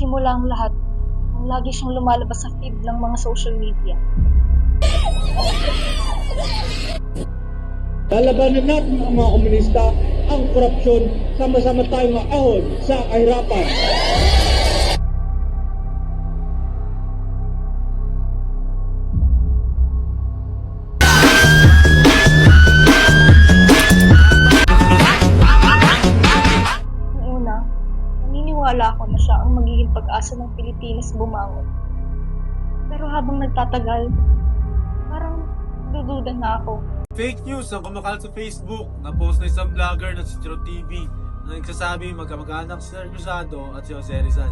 nagsimula ang lahat nang lagi siyang lumalabas sa feed ng mga social media. Lalabanan natin ang mga komunista, ang korupsyon, sama-sama tayong maahon sa kahirapan. Noong una, naniniwala ako na siya ang magiging pag-asa ng Pilipinas bumangon. Pero habang nagtatagal, parang dududa na ako. Fake news ang kumakalat sa Facebook na post na isang vlogger na si Chiro TV na nagsasabi magkamag-anak si Senator Cruzado at si Jose Rizal.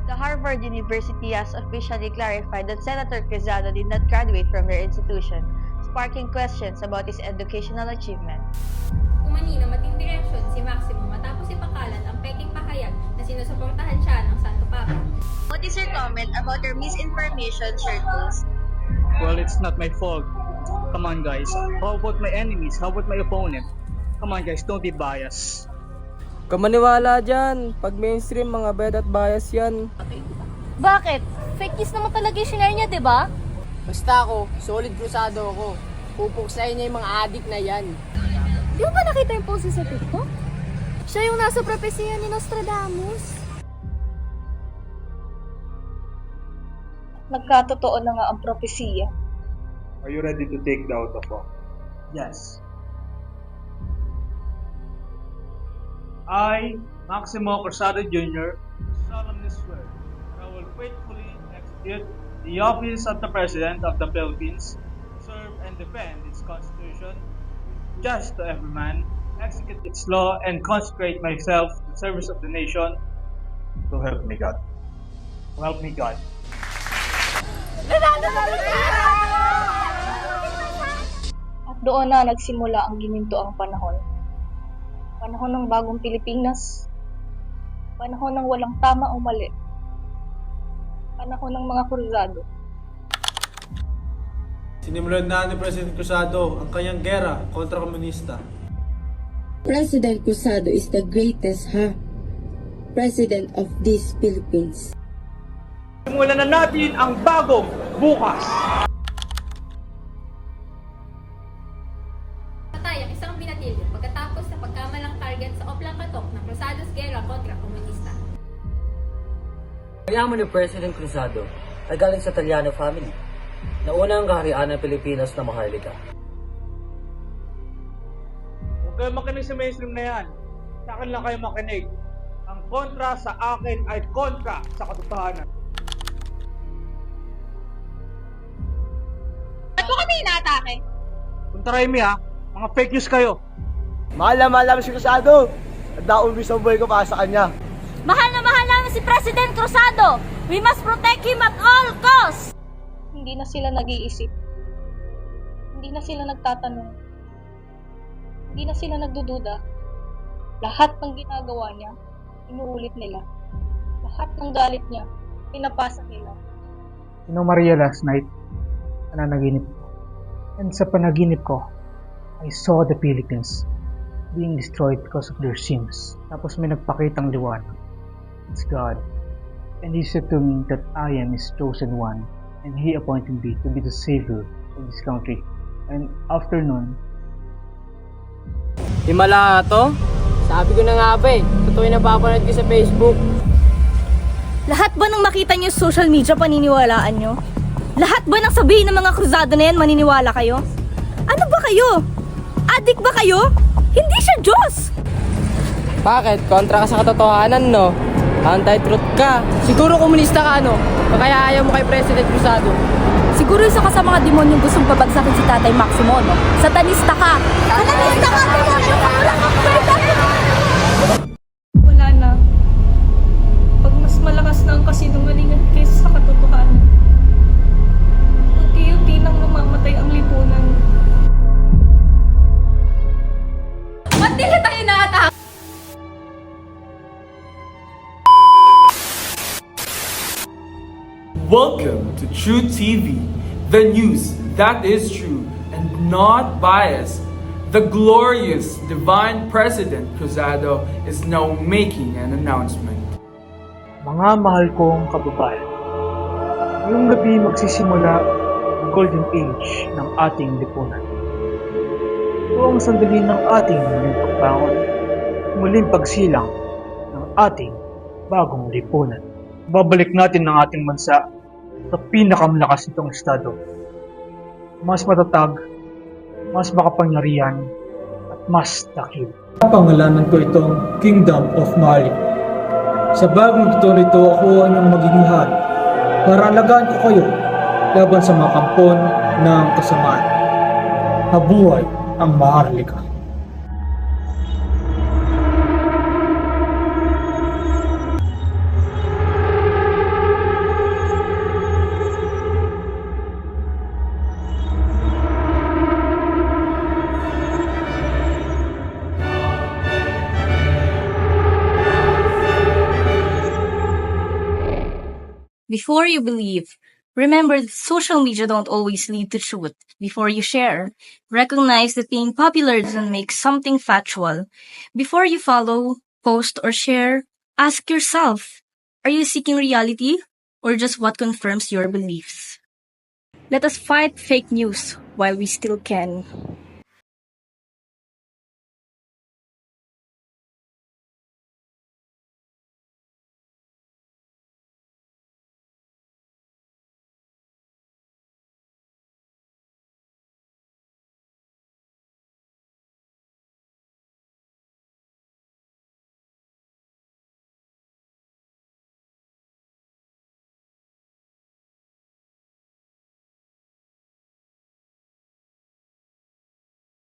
The Harvard University has officially clarified that Senator Cruzado did not graduate from their institution, sparking questions about his educational achievement. Umani na matindi reaksyon si Maximo matapos ipakalat ang peking pahayag na sinusuportahan siya ng Santo Papa. What is your comment about your misinformation shirt post? Well, it's not my fault. Come on, guys. How about my enemies? How about my opponent? Come on, guys. Don't be biased. Kamaniwala dyan. Pag mainstream, mga bad at bias yan. Bakit? Fake news naman talaga yung shinare niya, diba? Basta ako, solid cruzado ako. Pupuksahin niya yung mga adik na yan. Di mo ba nakita yung post sa TikTok? Siya yung nasa propesya ni Nostradamus. Nagkatotoo na nga ang propesiya. Are you ready to take the oath of office? Yes. I, Maximo Cruzado Jr., solemnly swear that I will faithfully execute the office of the President of the Philippines, serve and defend its Constitution, just to every man, execute its law, and consecrate myself to the service of the nation. So help me God. So help me God. At doon na nagsimula ang ginintoang panahon. Panahon ng bagong Pilipinas. Panahon ng walang tama o mali. Panahon ng mga kruzado. Sinimulan na ni President Cruzado ang kanyang gera kontra komunista. President Cruzado is the greatest, President of these Philippines. Simulan na natin ang bagong bukas! Patay ang isang binatilyo pagkatapos sa pagkamalang target sa Oplang Katok ng Cruzado's gera kontra komunista. Ang yaman ni President Cruzado ay galing sa Italiano family. Nauna ang kaharian ng Pilipinas na maharlika. Huwag kayo makinig sa mainstream na yan. Sa akin lang kayo makinig. Ang kontra sa akin ay kontra sa katotohanan. Ba't mo kami inaatake? Kung taray mi ha, mga fake news kayo. Mahal na si Cruzado. At naumbis ang buhay ko para sa kanya. Mahal na mahal namin si President Cruzado! We must protect him at all costs! Hindi na sila nag-iisip. Hindi na sila nagtatanong. Hindi na sila nagdududa. Lahat ng ginagawa niya, inuulit nila. Lahat ng galit niya, pinapasa nila. Maria last night, nananaginip ko. And sa panaginip ko, I saw the Philippines being destroyed because of their sins. Tapos may nagpakitang liwanag. It's God. And He said to me that I am His chosen one. And He appointed me to be the savior of this country. And after nun, Himala to? Sabi ko na nga ba totoo yung napapanood ko sa Facebook. Lahat ba nang makita niyo sa social media paniniwalaan niyo? Lahat ba nang sabihin ng mga kruzado na yan maniniwala kayo? Ano ba kayo? Adik ba kayo? Hindi siya Diyos! Bakit? Kontra ka sa katotohanan, no? Anti-truth ka. Siguro komunista ka, no? Kaya ayaw mo kay President Cruzado. Siguro isa ka sa mga demonyong gustong babagsakin si Tatay Maximo, no? Satanista ka! Satanista ka! Wala na. Pag mas malakas na ang kasinungalingan kaysa sa katotohanan, unti-unti nang namamatay ang lipunan. Ba't nila tayo inaatake? Welcome to True TV, the news that is true and not biased. The glorious divine President Cruzado is now making an announcement. Mga mahal kong kababayan, ngayong gabi magsisimula ang golden age ng ating lipunan. Ito ang sandali ng ating muling pagbangon, muling pagsilang ng ating bagong lipunan. Babalik natin ang ating bansa sa pinakamalakas nitong estado. Mas matatag, mas makapangyarihan, at mas takil. Pangalanan ko itong Kingdom of Mali. Sa bagong tito nito, ako ang inyong magiging hari para alagaan ko kayo laban sa mga kampon ng kasamaan. Mabuhay ang Maharlika. Before you believe, remember that social media don't always lead to truth. Before you share, recognize that being popular doesn't make something factual. Before you follow, post, or share, ask yourself, are you seeking reality or just what confirms your beliefs? Let us fight fake news while we still can.